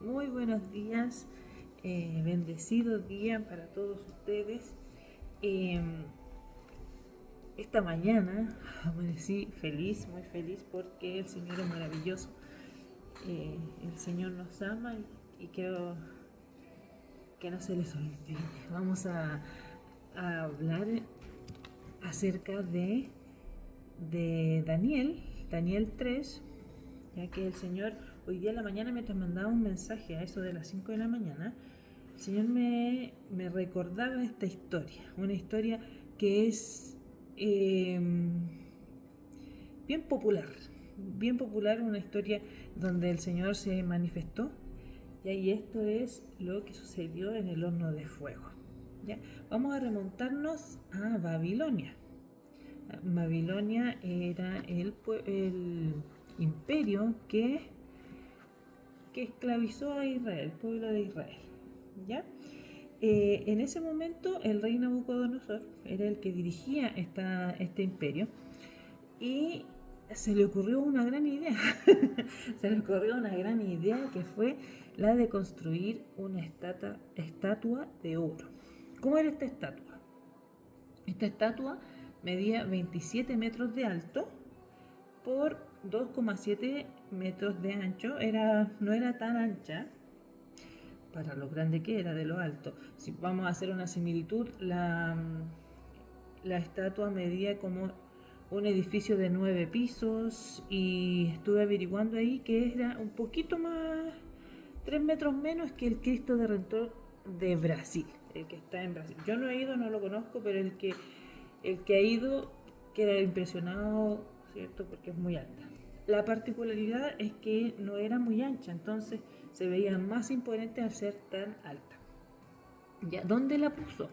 Muy buenos días, bendecido día para todos ustedes. Eh, esta mañana amanecí feliz, muy feliz porque el Señor es maravilloso. El Señor nos ama y quiero que no se les olvide. Vamos a hablar acerca de Daniel 3, ya que el Señor hoy día en la mañana, mientras mandaba un mensaje a eso de las 5 de la mañana, el Señor me recordaba esta historia, una historia que es bien popular, una historia donde el Señor se manifestó. Y esto es lo que sucedió en el horno de fuego. ¿Ya? Vamos a remontarnos a Babilonia. Babilonia era el imperio que esclavizó a Israel, el pueblo de Israel. ¿Ya? En ese momento el rey Nabucodonosor era el que dirigía este imperio y se le ocurrió una gran idea. Se le ocurrió una gran idea que fue la de construir una estatua de oro. ¿Cómo era esta estatua? Esta estatua medía 27 metros de alto por 2,7 metros de ancho. No era tan ancha para lo grande que era de lo alto. Si vamos a hacer una similitud, la estatua medía como un edificio de 9 pisos y estuve averiguando ahí que era un poquito más, 3 metros menos que el Cristo de Redentor de Brasil, el que está en Brasil. Yo no he ido, no lo conozco, pero el que ha ido queda impresionado, ¿cierto? Porque es muy alta. La particularidad es que no era muy ancha, entonces se veía más imponente al ser tan alta. ¿Ya? ¿Dónde la puso?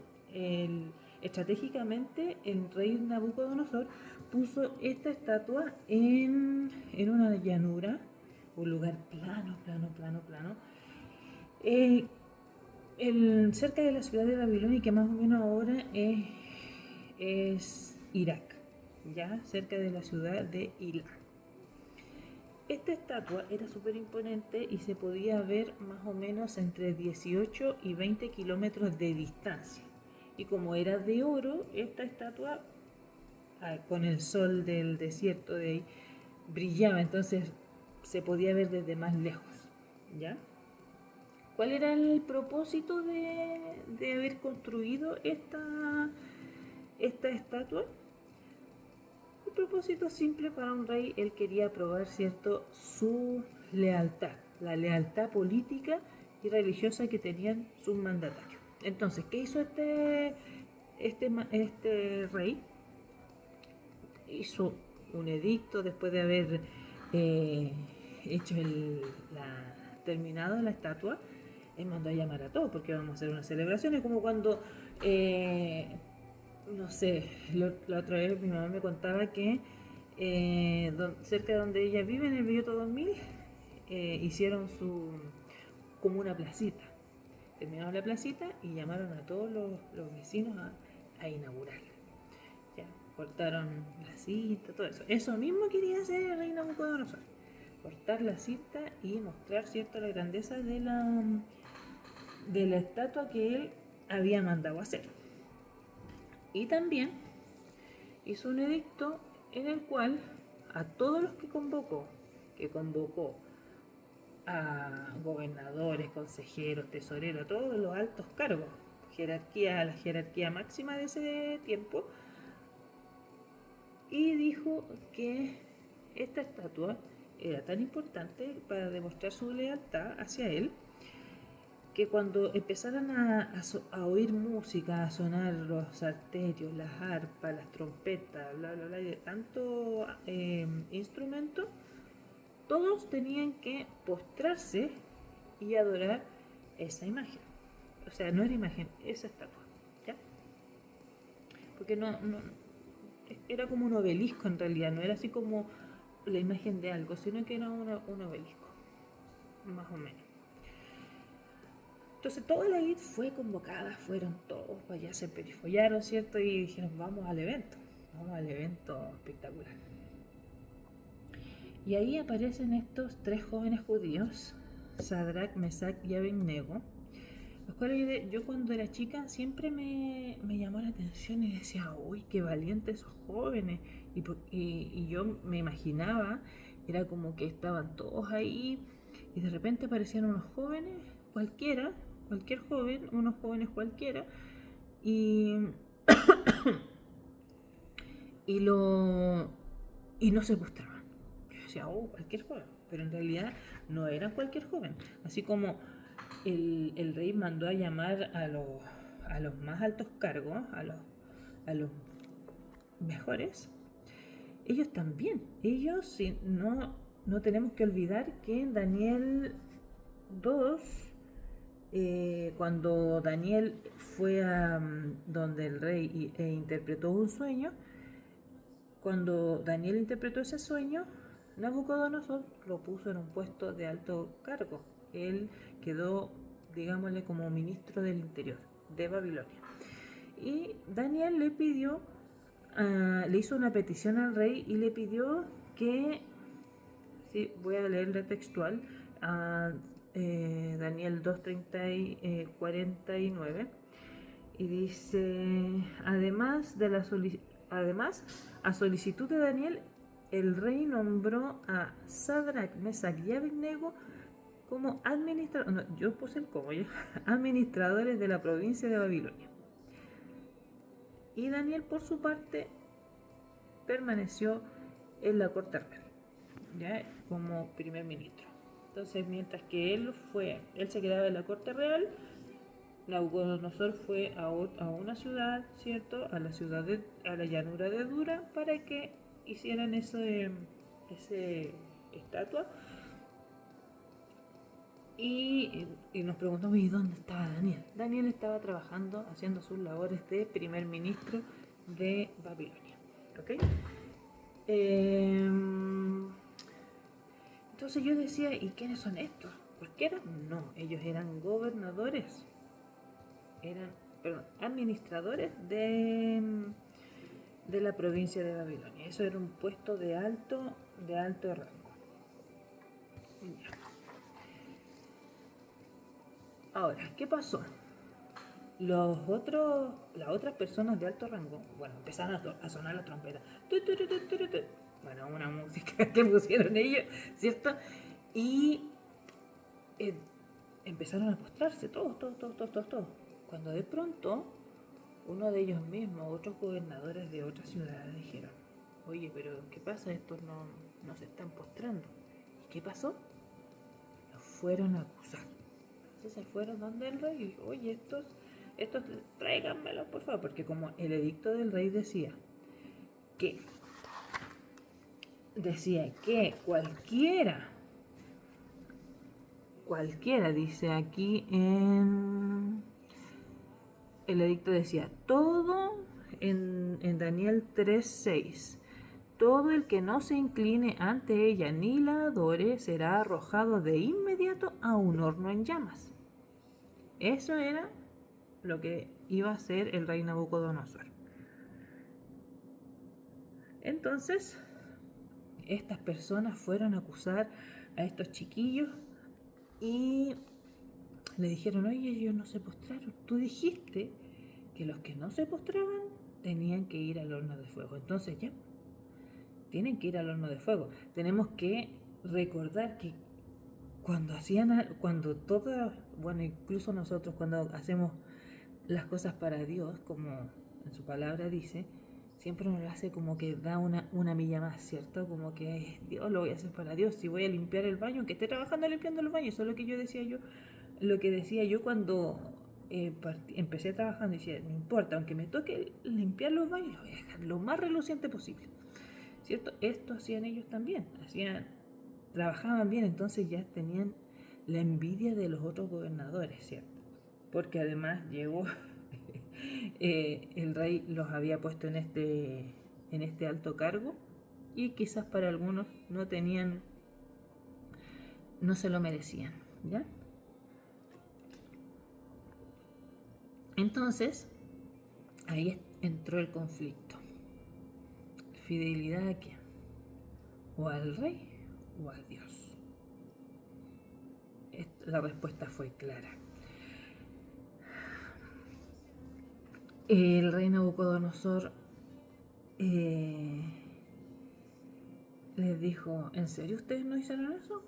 Estratégicamente, el rey Nabucodonosor puso esta estatua en una llanura, un lugar plano, eh, cerca de la ciudad de Babilonia, que más o menos ahora es Irak, ya cerca de la ciudad de Irak. Esta estatua era súper imponente y se podía ver más o menos entre 18 y 20 kilómetros de distancia. Y como era de oro, esta estatua, con el sol del desierto de ahí, brillaba, entonces se podía ver desde más lejos. ¿Ya? ¿Cuál era el propósito de haber construido esta estatua? Un propósito simple para un rey. Él quería probar, ¿cierto?, su lealtad, la lealtad política y religiosa que tenían sus mandatarios. Entonces, ¿qué hizo este rey? Hizo un edicto después de haber eh, hecho terminado la estatua. Él mandó a llamar a todos porque vamos a hacer una celebración. Es como cuando no sé, la otra vez mi mamá me contaba que cerca de donde ella vive, en el Belloto 2000, hicieron como una placita. Terminaron la placita y llamaron a todos los vecinos a inaugurarla. Ya, cortaron la cinta, todo eso. Eso mismo quería hacer el rey Nabucodonosor. Cortar la cinta y mostrar, ¿cierto?, la grandeza de la estatua que él había mandado hacer. Y también hizo un edicto en el cual a todos los que convocó a gobernadores, consejeros, tesoreros, a todos los altos cargos, la jerarquía máxima de ese tiempo, y dijo que esta estatua era tan importante para demostrar su lealtad hacia él, que cuando empezaran a oír música, a sonar los salterios, las arpas, las trompetas, bla, bla, bla, y de tanto instrumento, todos tenían que postrarse y adorar esa imagen. O sea, no era imagen, esa estatua. ¿Ya? Porque no era como un obelisco en realidad, no era así como la imagen de algo, sino que era un obelisco, más o menos. Entonces toda la elite fue convocada, fueron todos para allá, se perifollaron, ¿cierto? Y dijeron, vamos al evento espectacular. Y ahí aparecen estos 3 jóvenes judíos Sadrach, Mesach y Abednego, los cuales yo cuando era chica siempre me llamó la atención y decía, uy, qué valientes esos jóvenes. Y yo me imaginaba, era como que estaban todos ahí y de repente aparecían unos jóvenes, cualquier joven, unos jóvenes cualquiera, y, y, lo, y no se postraban. Yo decía, oh, cualquier joven, pero en realidad no eran cualquier joven. Así como el rey mandó a llamar a los más altos cargos, a los mejores, ellos también, no tenemos que olvidar que en Daniel 2, cuando Daniel fue a donde el rey interpretó un sueño, cuando Daniel interpretó ese sueño, Nabucodonosor lo puso en un puesto de alto cargo. Él quedó, digámosle, como ministro del interior de Babilonia. Y Daniel le hizo una petición al rey y le pidió que, sí, voy a leerle textual, a Daniel 2:49, y dice, además, a solicitud de Daniel, el rey nombró a Sadrach, Mesach y Abednego como administradores de la provincia de Babilonia. Y Daniel, por su parte, permaneció en la corte real, ¿ya? Como primer ministro. Entonces, mientras que él se quedaba en la corte real, Nabucodonosor fue a una ciudad, ¿cierto? A la llanura de Dura, para que hicieran ese estatua. Y nos preguntamos, ¿y dónde estaba Daniel? Daniel estaba trabajando, haciendo sus labores de primer ministro de Babilonia. ¿Ok? Entonces yo decía, ¿y quiénes son estos? ¿Por qué eran? No, ellos eran gobernadores, administradores de la provincia de Babilonia. Eso era un puesto de alto rango. Ya. Ahora, ¿qué pasó? Las otras personas de alto rango, bueno, empezaron a sonar la trompeta. Bueno, una música que pusieron ellos, ¿cierto? Y empezaron a postrarse, todos. Cuando de pronto, uno de ellos mismos, otros gobernadores de otras ciudades dijeron, oye, pero ¿qué pasa? Estos no se están postrando. ¿Y qué pasó? Los fueron a acusar. Entonces se fueron donde el rey y dijo, oye, estos tráiganmelos, por favor, porque como el edicto del rey decía que cualquiera, dice aquí en el edicto, decía todo en Daniel 3:6, todo el que no se incline ante ella ni la adore será arrojado de inmediato a un horno en llamas. Eso era lo que iba a hacer el rey Nabucodonosor. Entonces, estas personas fueron a acusar a estos chiquillos y le dijeron, oye, ellos no se postraron. Tú dijiste que los que no se postraban tenían que ir al horno de fuego. Entonces ya, tienen que ir al horno de fuego. Tenemos que recordar que incluso nosotros cuando hacemos las cosas para Dios, como en su palabra dice, siempre nos lo hace como que da una milla más, ¿cierto? Como que Dios, lo voy a hacer para Dios. Si voy a limpiar el baño, aunque esté trabajando limpiando el baño, eso es lo que decía yo cuando empecé trabajando. Decía, no importa, aunque me toque limpiar los baños, lo voy a dejar lo más reluciente posible, ¿cierto? Esto hacían ellos también, trabajaban bien, entonces ya tenían la envidia de los otros gobernadores, ¿cierto? Porque además llegó el rey los había puesto en este alto cargo y quizás para algunos no se lo merecían, ¿ya? Entonces, ahí entró el conflicto. ¿Fidelidad a quién? ¿O al rey o a Dios? La respuesta fue clara. El rey Nabucodonosor les dijo, ¿en serio ustedes no hicieron eso?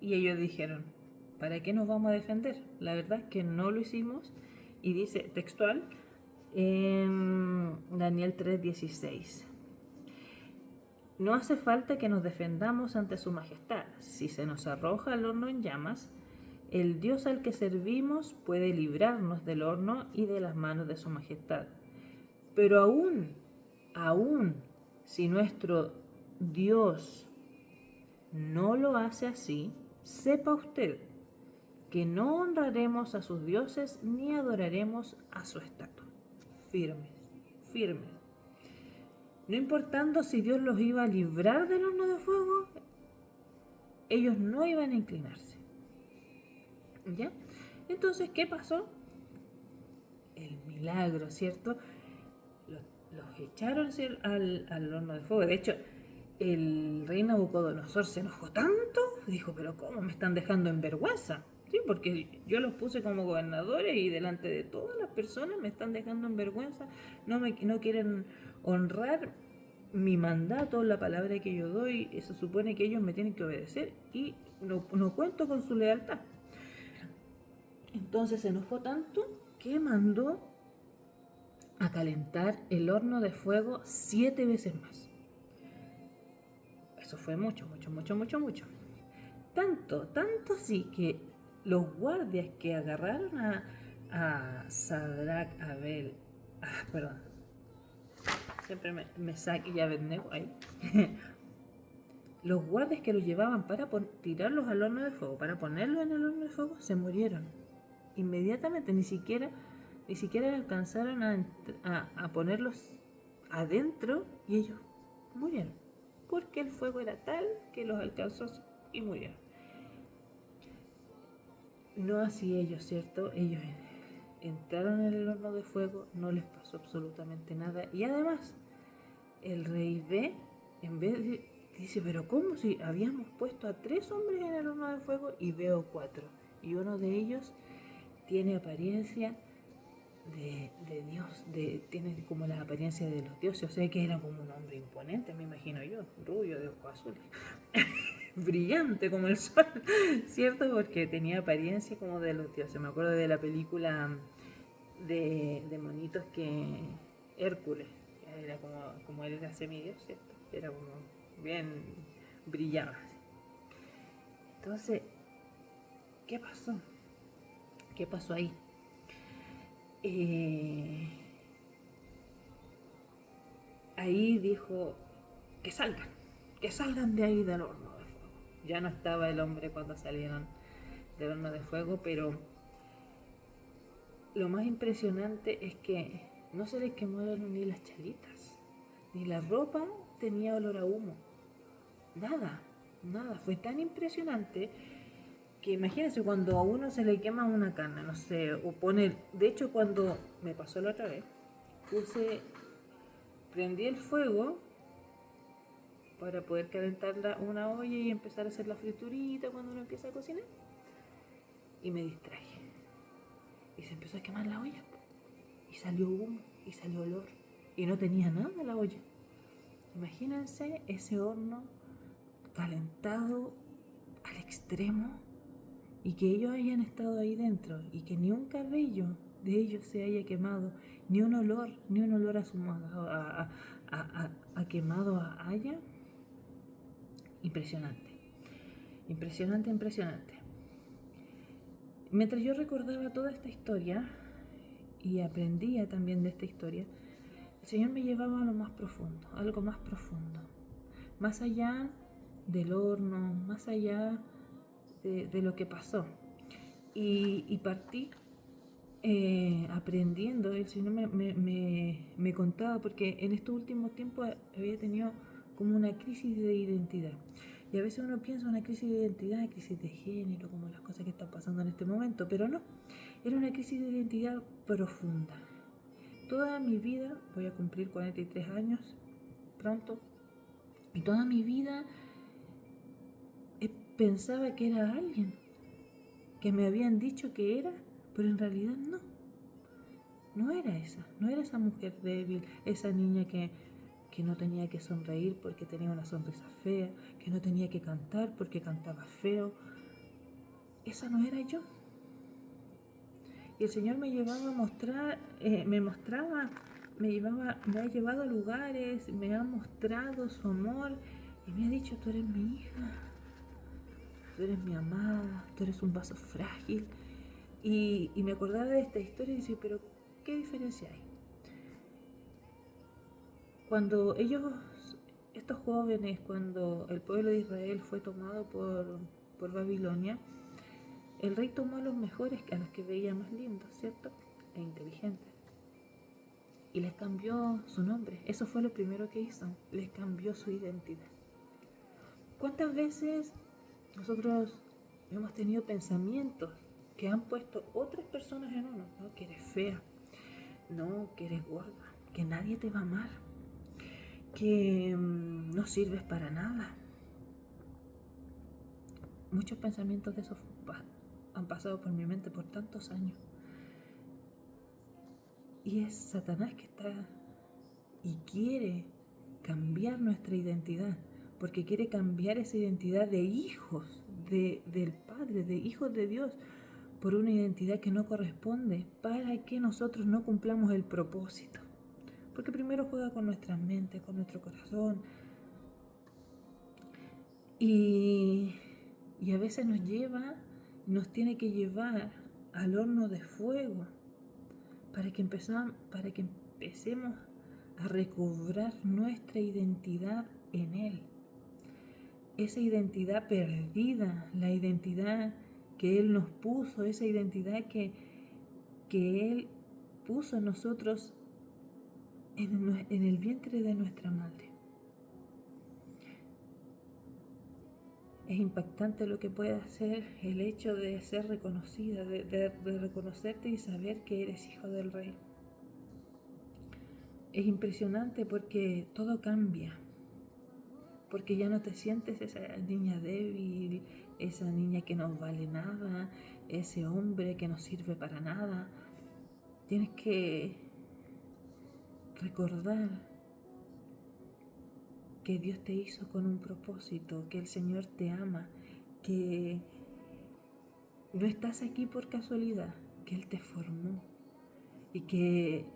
Y ellos dijeron, ¿para qué nos vamos a defender? La verdad es que no lo hicimos. Y dice textual en Daniel 3:16. No hace falta que nos defendamos ante su majestad. Si se nos arroja al horno en llamas, el Dios al que servimos puede librarnos del horno y de las manos de su majestad. Pero aún, si nuestro Dios no lo hace así, sepa usted que no honraremos a sus dioses ni adoraremos a su estatua. Firmes, firmes. No importando si Dios los iba a librar del horno de fuego, ellos no iban a inclinarse. ¿Ya? Entonces, ¿qué pasó? El milagro, ¿cierto? Los echaron al horno de fuego. De hecho, el rey Nabucodonosor se enojó tanto, dijo, pero ¿cómo me están dejando en vergüenza? Sí, porque yo los puse como gobernadores y delante de todas las personas me están dejando en vergüenza, no quieren honrar mi mandato, la palabra que yo doy, se supone que ellos me tienen que obedecer y no cuento con su lealtad. Entonces se enojó tanto que mandó a calentar el horno de fuego 7 veces más. Eso fue mucho. Tanto así que los guardias que agarraron a Sadrach, perdón, siempre me saque y Abednego ahí. Los guardias que los llevaban para tirarlos al horno de fuego, para ponerlos en el horno de fuego, se murieron inmediatamente, ni siquiera alcanzaron a ponerlos adentro y ellos murieron, porque el fuego era tal que los alcanzó y murieron. No así ellos, ¿cierto? Ellos entraron en el horno de fuego, no les pasó absolutamente nada. Y además, el rey ve, en vez de, dice, pero ¿cómo si habíamos puesto a 3 hombres en el horno de fuego y veo 4? Y uno de ellos tiene apariencia de Dios, tiene como la apariencia de los dioses, o sea que era como un hombre imponente, me imagino yo, rubio, de ojos azules. Brillante como el sol, ¿cierto? Porque tenía apariencia como de los dioses. Me acuerdo de la película de monitos que Hércules, era como él era semidios, ¿cierto? Era como bien brillaba. Entonces, ¿qué pasó? ¿Qué pasó ahí? Ahí dijo que salgan de ahí del horno de fuego. Ya no estaba el hombre cuando salieron del horno de fuego, pero lo más impresionante es que no se les quemaron ni las chalitas, ni la ropa tenía olor a humo. Nada. Fue tan impresionante que imagínense cuando a uno se le quema una carne, no sé, o pone... De hecho, cuando me pasó la otra vez, prendí el fuego para poder calentar una olla y empezar a hacer la friturita cuando uno empieza a cocinar. Y me distraje. Y se empezó a quemar la olla. Y salió humo, y salió olor. Y no tenía nada la olla. Imagínense ese horno calentado al extremo y que ellos hayan estado ahí dentro y que ni un cabello de ellos se haya quemado, ni un olor a quemado haya. Impresionante. Mientras yo recordaba toda esta historia y aprendía también de esta historia, el Señor me llevaba a lo más profundo, algo más profundo, más allá del horno, más allá de lo que pasó. Y partí aprendiendo. El Señor me contaba, porque en estos últimos tiempos había tenido como una crisis de identidad. Y a veces uno piensa una crisis de identidad, crisis de género, como las cosas que están pasando en este momento, pero no, era una crisis de identidad profunda. Toda mi vida, voy a cumplir 43 años pronto, y toda mi vida pensaba que era alguien. que me habían dicho que era, pero en realidad no. No era esa mujer débil, esa niña que no tenía que sonreír porque tenía una sonrisa fea, que no tenía que cantar porque cantaba feo. Esa no era yo. Y el Señor me llevaba a mostrar, me ha llevado a lugares, me ha mostrado su amor y me ha dicho, tú eres mi hija, tú eres mi amada, tú eres un vaso frágil. Y me acordaba de esta historia y decía, pero ¿qué diferencia hay? Cuando estos jóvenes, cuando el pueblo de Israel fue tomado por Babilonia, el rey tomó a los mejores, a los que veía más lindos, ¿cierto? E inteligentes. Y les cambió su nombre. Eso fue lo primero que hizo. Les cambió su identidad. ¿Cuántas veces nosotros hemos tenido pensamientos que han puesto otras personas en uno? No, que eres fea. No, que eres gorda. Que nadie te va a amar. Que no sirves para nada. Muchos pensamientos de esos han pasado por mi mente por tantos años. Y es Satanás que está y quiere cambiar nuestra identidad, porque quiere cambiar esa identidad de hijos del Padre, de hijos de Dios, por una identidad que no corresponde, para que nosotros no cumplamos el propósito. Porque primero juega con nuestra mente, con nuestro corazón, y a veces nos tiene que llevar al horno de fuego para que empecemos a recobrar nuestra identidad en Él. Esa identidad perdida, la identidad que Él nos puso, esa identidad que Él puso en nosotros en el vientre de nuestra madre. Es impactante lo que puede hacer el hecho de ser reconocida, de reconocerte y saber que eres hijo del Rey. Es impresionante porque todo cambia, porque ya no te sientes esa niña débil, esa niña que no vale nada, ese hombre que no sirve para nada. Tienes que recordar que Dios te hizo con un propósito, que el Señor te ama, que no estás aquí por casualidad, que Él te formó y que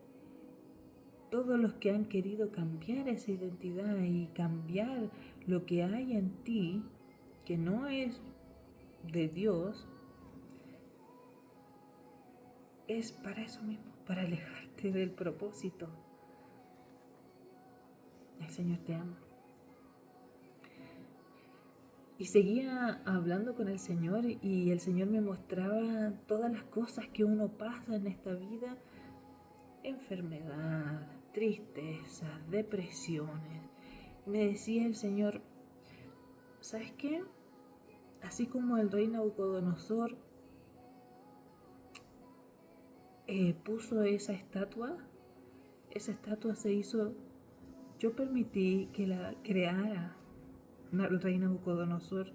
todos los que han querido cambiar esa identidad y cambiar lo que hay en ti, que no es de Dios, es para eso mismo, para alejarte del propósito. El Señor te ama. Y seguía hablando con el Señor y el Señor me mostraba todas las cosas que uno pasa en esta vida: enfermedad, tristeza, depresiones. Me decía el Señor, ¿sabes qué? Así como el rey Nabucodonosor puso esa estatua se hizo, yo permití que la creara el rey Nabucodonosor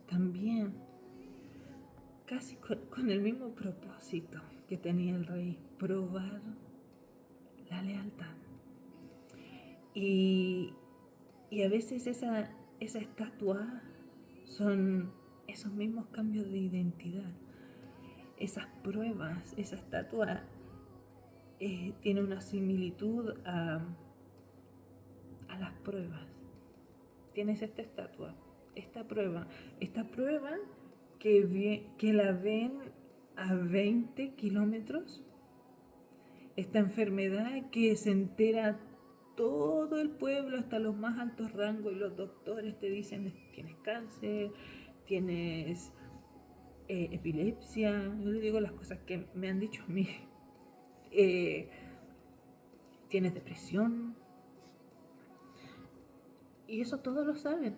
también, casi con el mismo propósito que tenía el rey: probar la lealtad. Y a veces esa estatua son esos mismos cambios de identidad, esas pruebas. Esa estatua tiene una similitud a las pruebas. Tienes esta estatua, esta prueba que la ven a 20 kilómetros, esta enfermedad que se entera todo el pueblo, hasta los más altos rangos, y los doctores te dicen: tienes cáncer, tienes epilepsia. Yo le digo las cosas que me han dicho a mí. Tienes depresión. Y eso todos lo saben.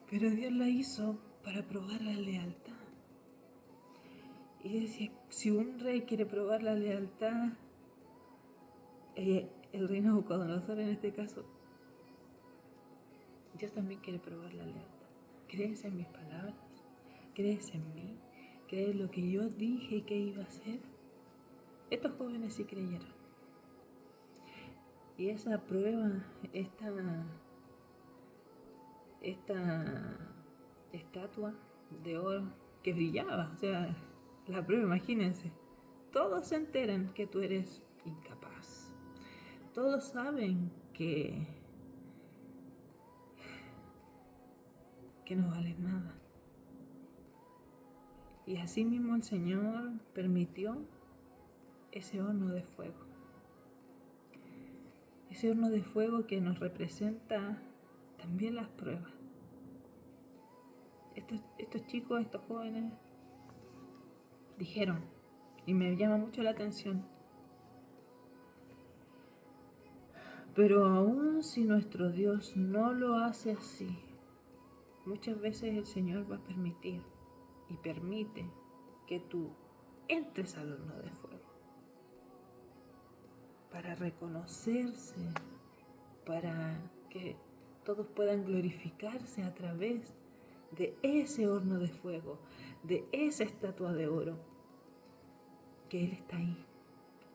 Pero Dios la hizo para probar la lealtad. Y decía, si un rey quiere probar la lealtad, el rey Nabucodonosor en este caso, Dios también quiere probar la lealtad. ¿Crees en mis palabras? ¿Crees en mí? ¿Crees lo que yo dije que iba a hacer? Estos jóvenes sí creyeron. Y esa prueba, esta estatua de oro que brillaba, o sea, la prueba, imagínense, todos se enteran que tú eres incapaz, todos saben que no vales nada. Y así mismo el Señor permitió ese horno de fuego. Ese horno de fuego que nos representa también las pruebas. Estos chicos, estos jóvenes, dijeron, y me llama mucho la atención, pero aún si nuestro Dios no lo hace así, muchas veces el Señor va a permitir y permite que tú entres al horno de fuego para reconocerse, para que todos puedan glorificarse a través de ese horno de fuego, de esa estatua de oro, que Él está ahí,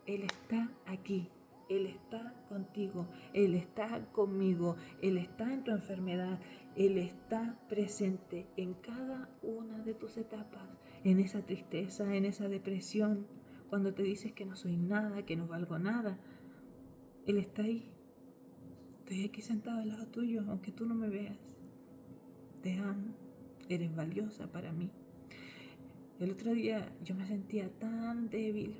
Él está aquí, Él está contigo, Él está conmigo, Él está en tu enfermedad, Él está presente en cada una de tus etapas, en esa tristeza, en esa depresión, cuando te dices que no soy nada, que no valgo nada. Él está ahí. Estoy aquí sentado al lado tuyo, aunque tú no me veas. Te amo, eres valiosa para mí. El otro día yo me sentía tan débil.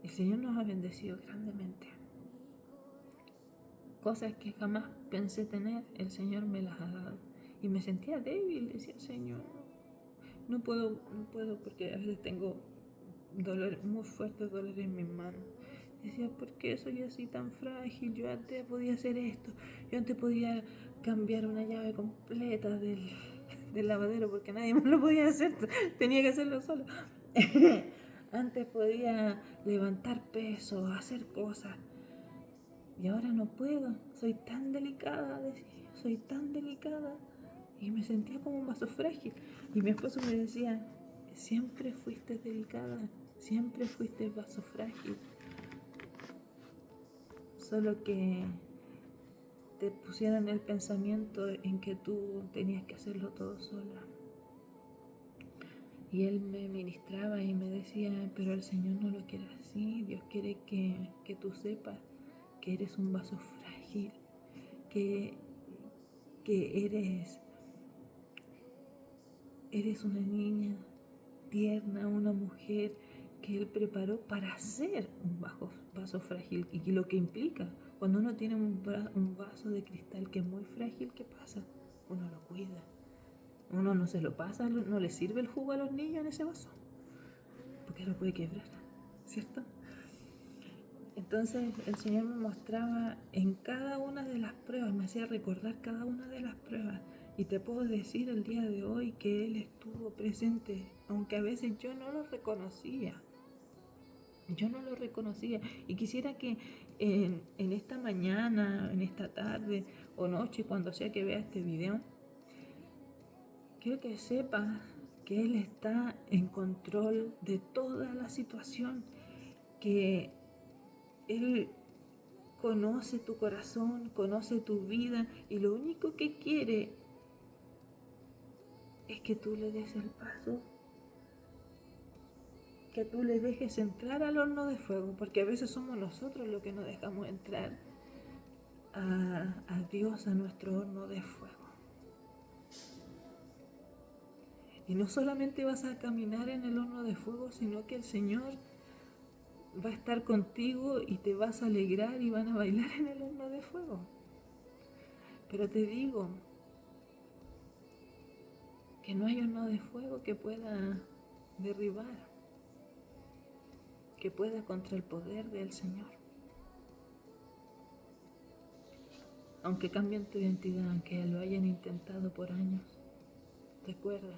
El Señor nos ha bendecido grandemente. Cosas que jamás pensé tener, el Señor me las ha dado. Y me sentía débil, decía, Señor, no puedo, porque a veces tengo dolor, muy fuertes dolores en mis manos. Decía, ¿por qué soy así tan frágil? Yo antes podía hacer esto, yo antes podía cambiar una llave completa del lavadero porque nadie más lo podía hacer, tenía que hacerlo solo. Antes podía levantar peso, hacer cosas. Y ahora no puedo, soy tan delicada, decía, soy tan delicada. Y me sentía como un vaso frágil. Y mi esposo me decía, siempre fuiste delicada, siempre fuiste vaso frágil. Solo que te pusieron el pensamiento en que tú tenías que hacerlo todo sola. Y él me ministraba y me decía, pero el Señor no lo quiere así. Dios quiere que tú sepas que eres un vaso frágil, que eres una niña tierna, una mujer que Él preparó para ser un vaso frágil. Y lo que implica, cuando uno tiene un vaso de cristal que es muy frágil, ¿qué pasa? Uno lo cuida. Uno no se lo pasa, no le sirve el jugo a los niños en ese vaso, porque lo puede quebrar, ¿cierto? Entonces el Señor me mostraba en cada una de las pruebas, me hacía recordar cada una de las pruebas. Y te puedo decir el día de hoy que Él estuvo presente, aunque a veces yo no lo reconocía. Yo no lo reconocía. Y quisiera que en esta mañana, en esta tarde o noche, cuando sea que vea este video, quiero que sepas que Él está en control de toda la situación, que Él conoce tu corazón, conoce tu vida, y lo único que quiere es que tú le des el paso, que tú le dejes entrar al horno de fuego, porque a veces somos nosotros los que no dejamos entrar a Dios a nuestro horno de fuego. Y no solamente vas a caminar en el horno de fuego, sino que el Señor va a estar contigo y te vas a alegrar y van a bailar en el horno de fuego. Pero te digo que no hay horno de fuego que pueda derribar, que pueda contra el poder del Señor. Aunque cambien tu identidad, aunque lo hayan intentado por años, recuerda,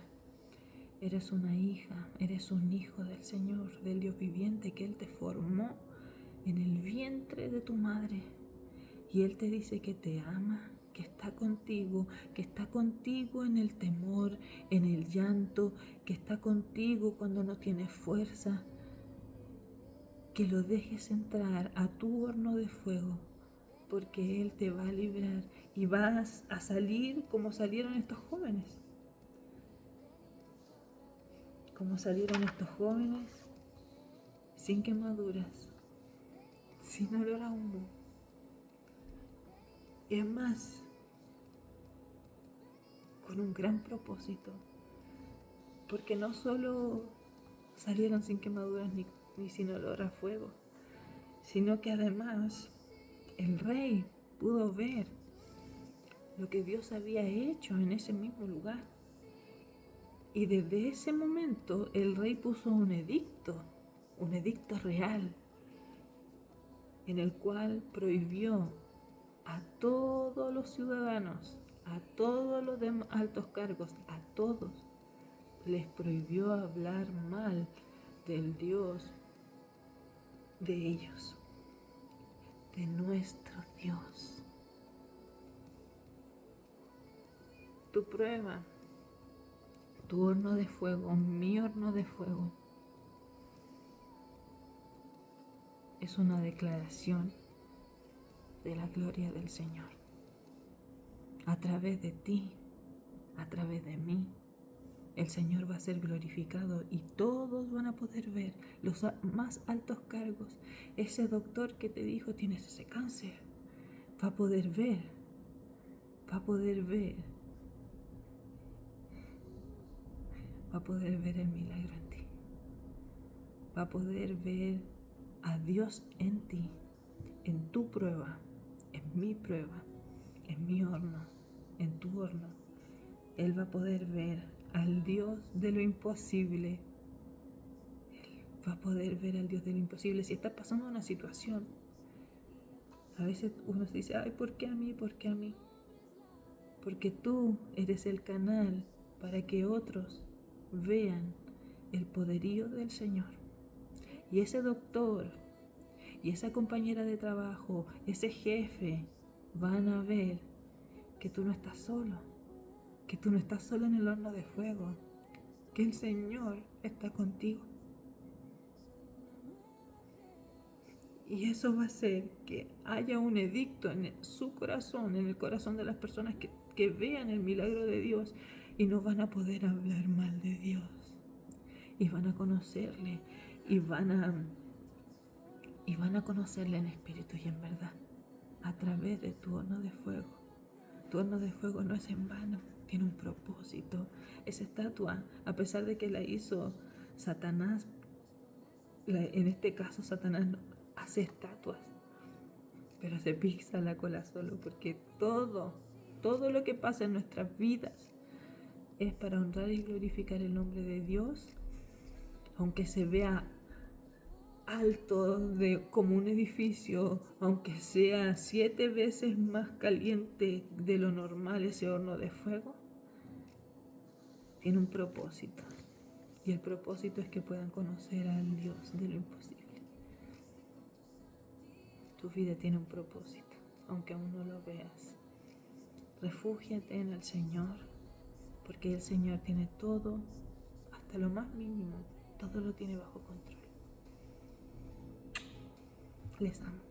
eres una hija, eres un hijo del Señor, del Dios viviente, que Él te formó en el vientre de tu madre. Y Él te dice que te ama, que está contigo en el temor, en el llanto, que está contigo cuando no tienes fuerza. Que lo dejes entrar a tu horno de fuego, porque Él te va a librar y vas a salir como salieron estos jóvenes. Como salieron estos jóvenes, sin quemaduras, sin olor a humo. Y es más, con un gran propósito, porque no solo salieron sin quemaduras ni sin olor a fuego, sino que además el rey pudo ver lo que Dios había hecho en ese mismo lugar. Y desde ese momento el rey puso un edicto real, en el cual prohibió a todos los ciudadanos, a todos los altos cargos, a todos, les prohibió hablar mal del Dios de ellos, de nuestro Dios. Tu prueba, tu horno de fuego, mi horno de fuego, es una declaración de la gloria del Señor. A través de ti, a través de mí, el Señor va a ser glorificado y todos van a poder ver, los más altos cargos. Ese doctor que te dijo tienes ese cáncer, va a poder ver, va a poder ver, va a poder ver el milagro en ti, va a poder ver a Dios en ti, en tu prueba, en mi prueba, en mi horno, en tu horno. Él va a poder ver al Dios de lo imposible. Él va a poder ver al Dios de lo imposible. Si estás pasando una situación, a veces uno se dice, ay, ¿por qué a mí? ¿Por qué a mí? Porque tú eres el canal para que otros vean el poderío del Señor. Y ese doctor y esa compañera de trabajo, ese jefe, van a ver que tú no estás solo, que tú no estás solo en el horno de fuego, que el Señor está contigo. Y eso va a hacer que haya un edicto en su corazón, en el corazón de las personas que vean el milagro de Dios y no van a poder hablar mal de Dios. Y van a conocerle y van a conocerle en espíritu y en verdad a través de tu horno de fuego. Tu horno de fuego no es en vano, tiene un propósito. Esa estatua, a pesar de que la hizo Satanás, en este caso Satanás no hace estatuas, pero se pisa la cola solo, porque todo lo que pasa en nuestras vidas es para honrar y glorificar el nombre de Dios, aunque se vea alto como un edificio, aunque sea 7 veces más caliente de lo normal ese horno de fuego, tiene un propósito. Y el propósito es que puedan conocer al Dios de lo imposible. Tu vida tiene un propósito, aunque aún no lo veas. Refúgiate en el Señor, porque el Señor tiene todo, hasta lo más mínimo, todo lo tiene bajo control. Les amo.